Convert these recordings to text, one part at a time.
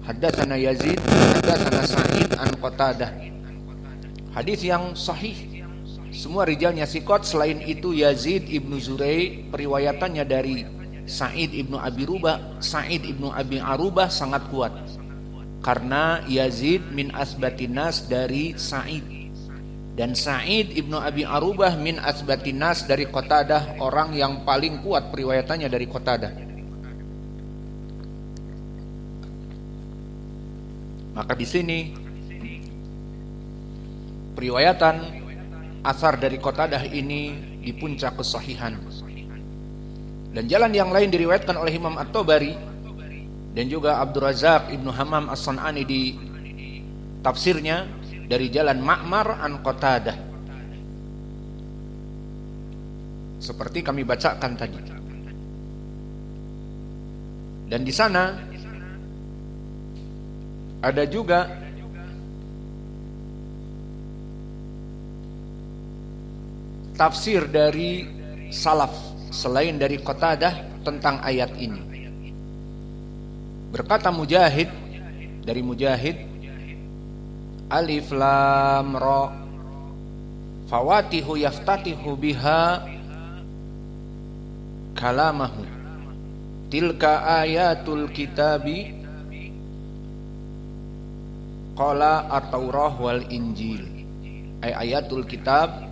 Haddatsana Yazid, haddatsana Sa'id an Qatadah. Hadis yang sahih. Semua rijalnya thiqat. Selain itu Yazid ibnu Zurai periwayatannya dari Sa'id ibnu Abi Arubah sangat kuat. Karena Yazid min asbatinas dari Sa'id, dan Sa'id ibnu Abi Arubah min asbatinas dari Qatadah, orang yang paling kuat periwayatannya dari Qatadah. Maka di sini periwayatan asar dari Qatadah ini di puncak kesahihan. Dan jalan yang lain diriwayatkan oleh Imam At-Tabari dan juga Abdul Razak Ibnu Hammam As-San'ani di tafsirnya dari jalan Ma'mar an Qatadah, seperti kami bacakan tadi. Dan di sana ada juga tafsir dari salaf selain dari Qatadah tentang ayat ini. Berkata Mujahid, dari Mujahid, alif lam ra fawatihu yaftatihu biha kalamahu tilka ayatul kitabi qala at-taurah wal injil. Ayatul kitab,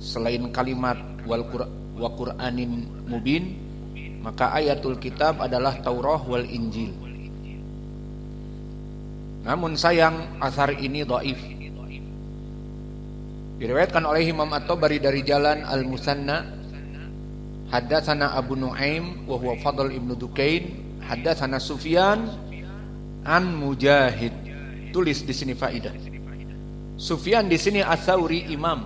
selain kalimat wa Qur'anin mubin, maka ayatul kitab adalah Taurah wal Injil. Namun sayang asar ini dhaif. Diriwayatkan oleh Imam At-Tabari dari jalan Al-Musanna, haddatsana Abu Nuaim wa huwa Fadl ibnu Dukain, haddatsana Sufyan an Mujahid. Tulis di sini faidah. Sufyan di sini Ats-Tsauri imam,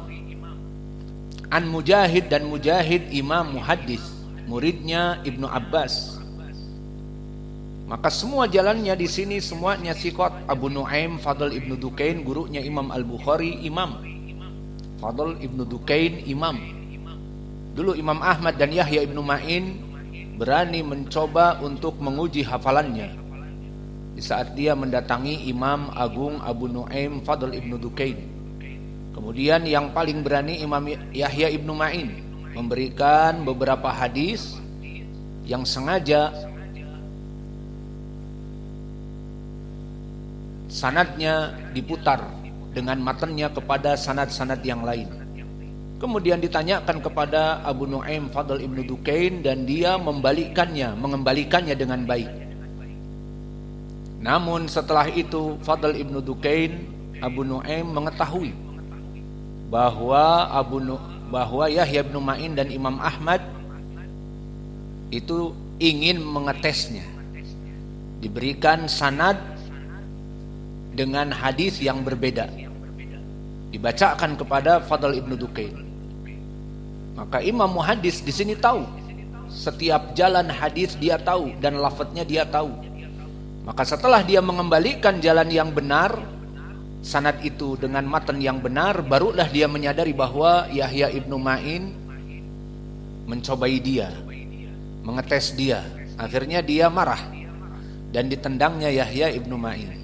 an Mujahid, dan Mujahid imam muhaddis, muridnya Ibnu Abbas. Maka semua jalannya di sini semuanya thiqat. Abu Nuaim Fadl ibnu Dukain, gurunya Imam Al-Bukhari, imam. Fadl ibnu Dukain, imam. Dulu Imam Ahmad dan Yahya ibnu Ma'in berani mencoba untuk menguji hafalannya di saat dia mendatangi Imam Agung Abu Nuaim Fadl ibnu Dukain. Kemudian yang paling berani Imam Yahya ibnu Ma'in memberikan beberapa hadis yang sengaja sanadnya diputar dengan matanya kepada sanad-sanad yang lain. Kemudian ditanyakan kepada Abu Nuaim Fadl ibnu Dukain dan dia mengembalikannya dengan baik. Namun setelah itu Fadl ibnu Dukain, Abu Nuaim mengetahui bahwa Yahya bin Ma'in dan Imam Ahmad itu ingin mengetesnya, diberikan sanad dengan hadis yang berbeda, dibacakan kepada Fadl ibnu Dukain. Maka Imam Muhaddis di sini tahu, setiap jalan hadis dia tahu dan lafadznya dia tahu. Maka setelah dia mengembalikan jalan yang benar, sanad itu dengan matan yang benar, barulah dia menyadari bahwa Yahya ibnu Ma'in mencobai dia, mengetes dia. Akhirnya dia marah dan ditendangnya Yahya ibnu Ma'in.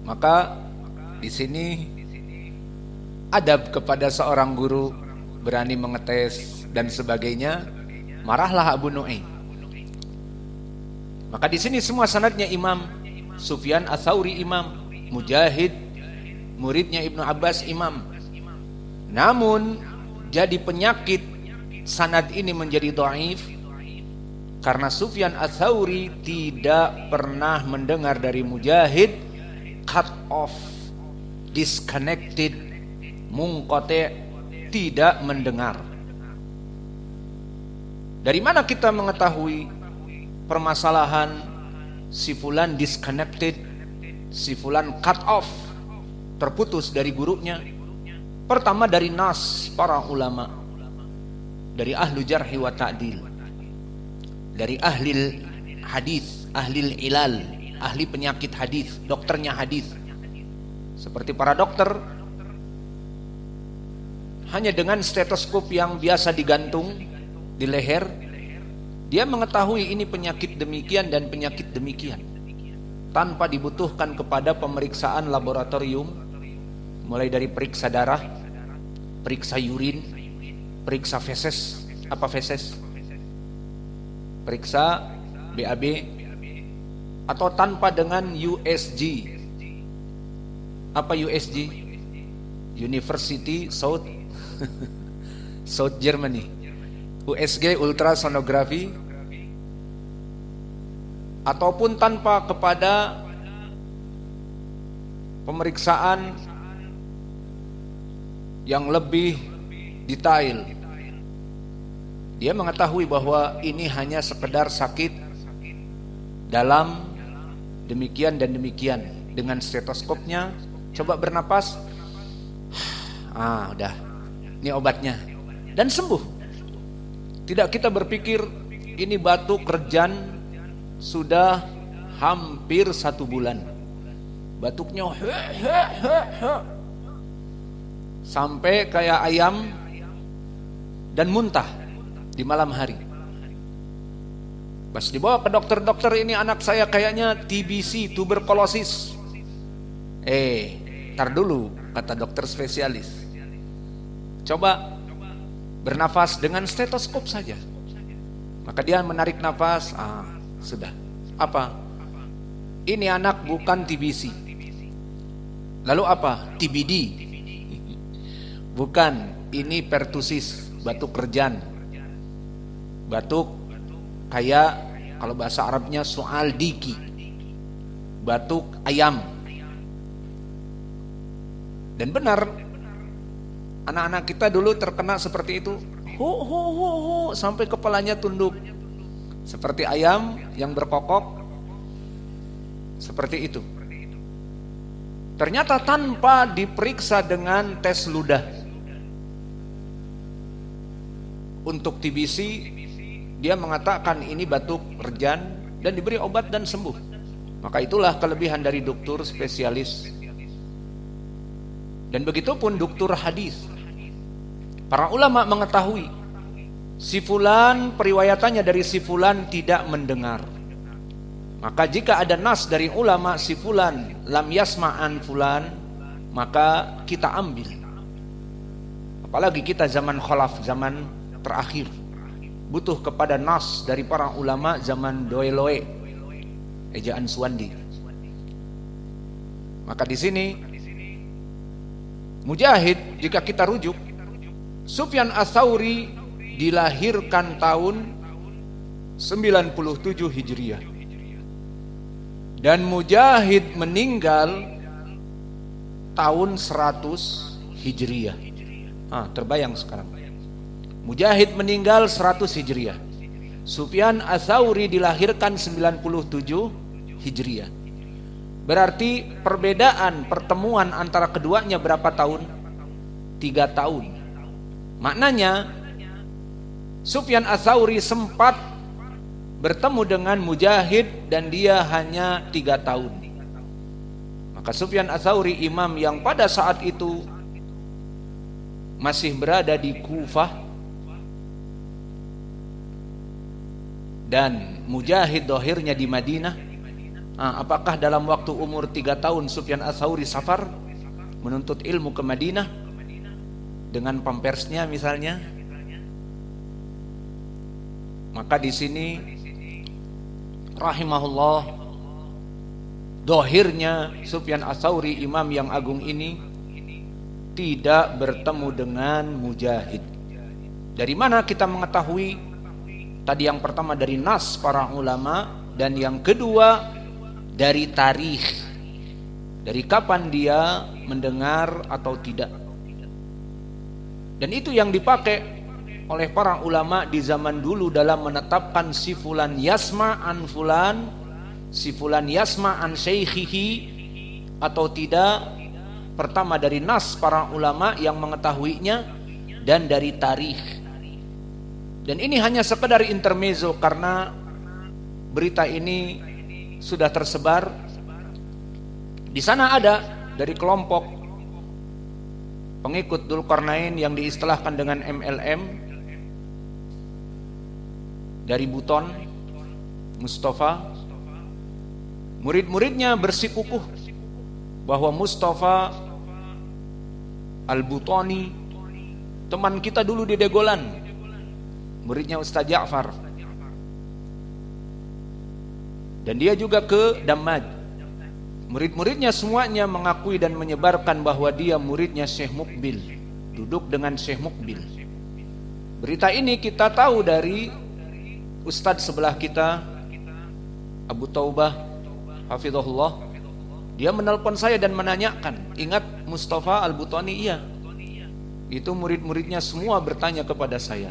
Maka di sini adab kepada seorang guru, berani mengetes dan sebagainya. Marahlah Abu Nuaim. Maka di sini semua sanadnya imam. Sufyan Ats-Tsauri imam, Mujahid muridnya Ibnu Abbas imam. Namun jadi penyakit sanad ini menjadi dhaif karena Sufyan Ats-Tsauri tidak pernah mendengar dari Mujahid, cut off, disconnected, munqati', tidak mendengar. Dari mana kita mengetahui permasalahan si fulan disconnected, si fulan cut off, terputus dari gurunya? Pertama dari nas para ulama, dari ahlu jarhi wa ta'dil, dari ahli hadis, ahli ilal, ahli penyakit hadis, dokternya hadis. Seperti para dokter, hanya dengan stetoskop yang biasa digantung di leher Dia mengetahui ini penyakit demikian dan penyakit demikian tanpa dibutuhkan kepada pemeriksaan laboratorium, mulai dari periksa darah, periksa urin, periksa feses, periksa BAB, atau tanpa dengan USG. Apa USG? University South South Germany. USG ultrasonography, ataupun tanpa kepada pemeriksaan yang lebih detail. Dia mengetahui bahwa ini hanya sekedar sakit dalam demikian dan demikian. Dengan stetoskopnya coba bernapas, udah, ini obatnya, dan sembuh. Tidak kita berpikir ini batuk rejan sudah hampir 1 bulan, batuknya sampai kayak ayam dan muntah di malam hari. Pas dibawa ke dokter, ini anak saya kayaknya TBC, tuberkulosis. Tar dulu, kata dokter spesialis. Coba bernafas dengan stetoskop saja. Maka dia menarik nafas, sudah. Apa? Ini anak bukan TBC. Lalu apa? TBD. Bukan, ini pertusis, batuk rejan. Batuk kayak kalau bahasa Arabnya soal diki, batuk ayam. Dan benar, anak-anak kita dulu terkena seperti itu, sampai kepalanya tunduk, seperti ayam yang berkokok, seperti itu. Ternyata tanpa diperiksa dengan tes ludah. Untuk TBC, dia mengatakan ini batuk rejan dan diberi obat dan sembuh. Maka itulah kelebihan dari dokter spesialis. Dan begitupun dokter hadis. Para ulama mengetahui si fulan periwayatannya dari si fulan tidak mendengar. Maka jika ada nas dari ulama si fulan lam yasma'an fulan, maka kita ambil. Apalagi kita zaman khalaf, zaman terakhir, butuh kepada nas dari para ulama zaman Doeloe, ejaan Suwandi. Maka di sini Mujahid, jika kita rujuk, Sufyan Ats-Tsauri dilahirkan tahun 97 Hijriah dan Mujahid meninggal tahun 100 Hijriah. Terbayang sekarang. Mujahid meninggal 100 Hijriah. Sufyan Ats-Tsauri dilahirkan 97 Hijriah. Berarti perbedaan pertemuan antara keduanya berapa tahun? 3 tahun. Maknanya Sufyan Ats-Tsauri sempat bertemu dengan Mujahid dan dia hanya 3 tahun. Maka Sufyan Ats-Tsauri imam yang pada saat itu masih berada di Kufah dan Mujahid dohirnya di Madinah. Apakah dalam waktu umur 3 tahun Sufyan Ats-Tsauri safar menuntut ilmu ke Madinah dengan pampersnya misalnya? Maka di sini rahimahullah, dohirnya Sufyan Ats-Tsauri imam yang agung ini tidak bertemu dengan Mujahid. Dari mana kita mengetahui? Tadi yang pertama dari nas para ulama, dan yang kedua dari tarikh, dari kapan dia mendengar atau tidak. Dan itu yang dipakai oleh para ulama di zaman dulu dalam menetapkan si fulan yasma an fulan, si fulan yasma an syaikhihi atau tidak. Pertama dari nas para ulama yang mengetahuinya, dan dari tarikh. Dan ini hanya sekedar intermezzo karena berita ini sudah tersebar. Di sana ada dari kelompok pengikut Dzulqarnain yang diistilahkan dengan MLM, dari Buton, Mustafa. Murid-muridnya bersikukuh bahwa Mustafa Al-Butani, teman kita dulu di Degolan, muridnya Ustaz Ja'far. Dan dia juga ke Damaj. Murid-muridnya semuanya mengakui dan menyebarkan bahwa dia muridnya Syekh Mukbil, duduk dengan Syekh Mukbil. Berita ini kita tahu dari Ustadz sebelah kita, Abu Taubah hafizahullah. Dia menelpon saya dan menanyakan, ingat Mustafa Al-Butani? Iya. Itu murid-muridnya semua bertanya kepada saya,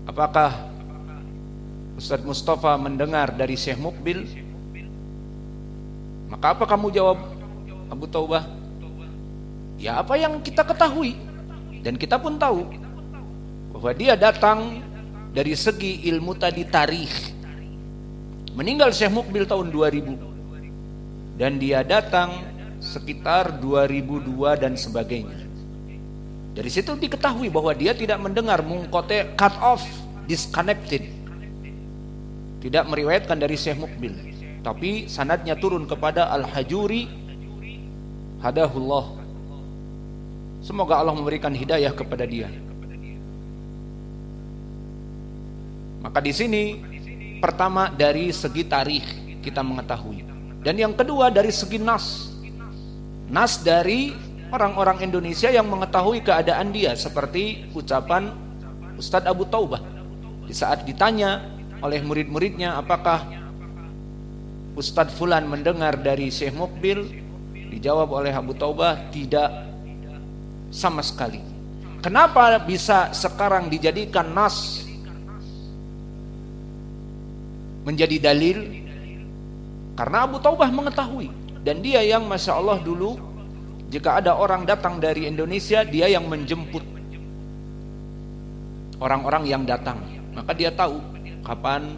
apakah Ustadz Mustafa mendengar dari Syekh Mukbil? Maka apa kamu jawab, Abu Taubah? Ya apa yang kita ketahui. Dan kita pun tahu bahwa dia datang dari segi ilmu tadi tarikh. Meninggal Syekh Mukbil tahun 2000. Dan dia datang sekitar 2002 dan sebagainya. Dari situ diketahui bahwa dia tidak mendengar mungkote, cut off, disconnected. Tidak meriwayatkan dari Syekh Mukbil. Tapi sanadnya turun kepada Al-Hajuri hadahullah. Semoga Allah memberikan hidayah kepada dia. Maka di sini pertama dari segi tarikh kita mengetahui. Dan yang kedua dari segi nas. Nas dari orang-orang Indonesia yang mengetahui keadaan dia, seperti ucapan Ustadz Abu Taubah. Di saat ditanya oleh murid-muridnya, apakah Ustadz Fulan mendengar dari Syekh Mukbil? Dijawab oleh Abu Taubah, tidak sama sekali. Kenapa bisa sekarang dijadikan nas menjadi dalil? Karena Abu Taubah mengetahui. Dan dia yang Masya Allah dulu, jika ada orang datang dari Indonesia, dia yang menjemput orang-orang yang datang. Maka dia tahu kapan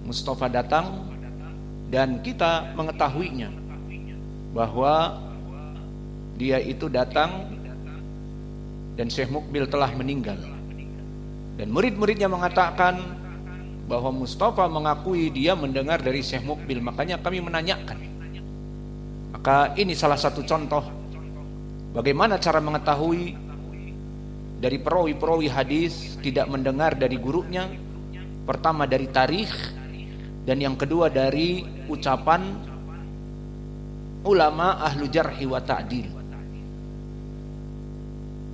Mustafa datang. Dan kita mengetahuinya bahwa dia itu datang dan Syekh Mukbil telah meninggal. Dan murid-muridnya mengatakan bahwa Mustafa mengakui dia mendengar dari Syekh Mukbil. Makanya kami menanyakan. Maka ini salah satu contoh bagaimana cara mengetahui dari perawi-perawi hadis tidak mendengar dari gurunya. Pertama dari tarikh, dan yang kedua dari ucapan ulama ahlu jarhi wa ta'dil.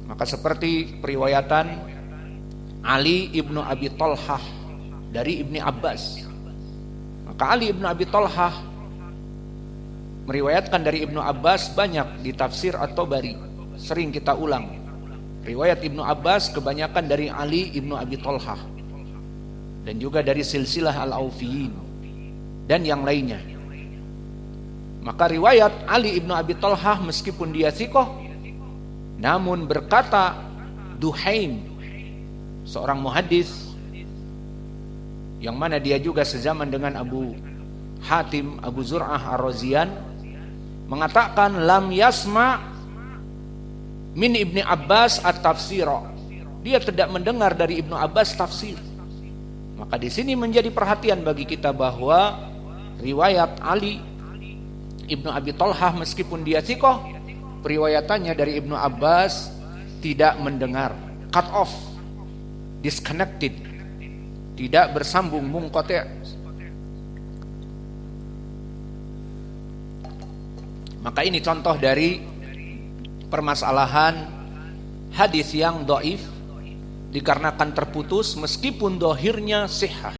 Maka seperti periwayatan Ali ibnu Abi Thalhah dari Ibni Abbas. Maka Ali ibnu Abi Thalhah meriwayatkan dari Ibnu Abbas banyak di tafsir At-Tabari. Sering kita ulang. Riwayat Ibnu Abbas kebanyakan dari Ali ibnu Abi Thalhah. Dan juga dari silsilah Al-Aufiyin dan yang lainnya. Maka riwayat Ali ibnu Abi Thalhah meskipun dia thiqah, namun berkata Duhaim, seorang muhaddis yang mana dia juga sezaman dengan Abu Hatim, Abu Zur'ah Ar-Razian, mengatakan lam yasma min Ibni Abbas at-tafsira. Dia tidak mendengar dari Ibnu Abbas tafsir. Maka di sini menjadi perhatian bagi kita bahwa riwayat Ali ibnu Abi Thalhah meskipun dia thiqah, periwayatannya dari Ibnu Abbas tidak mendengar, cut off, disconnected, tidak bersambung, munqati'. Maka ini contoh dari permasalahan hadis yang dhaif dikarenakan terputus meskipun dohirnya sihah.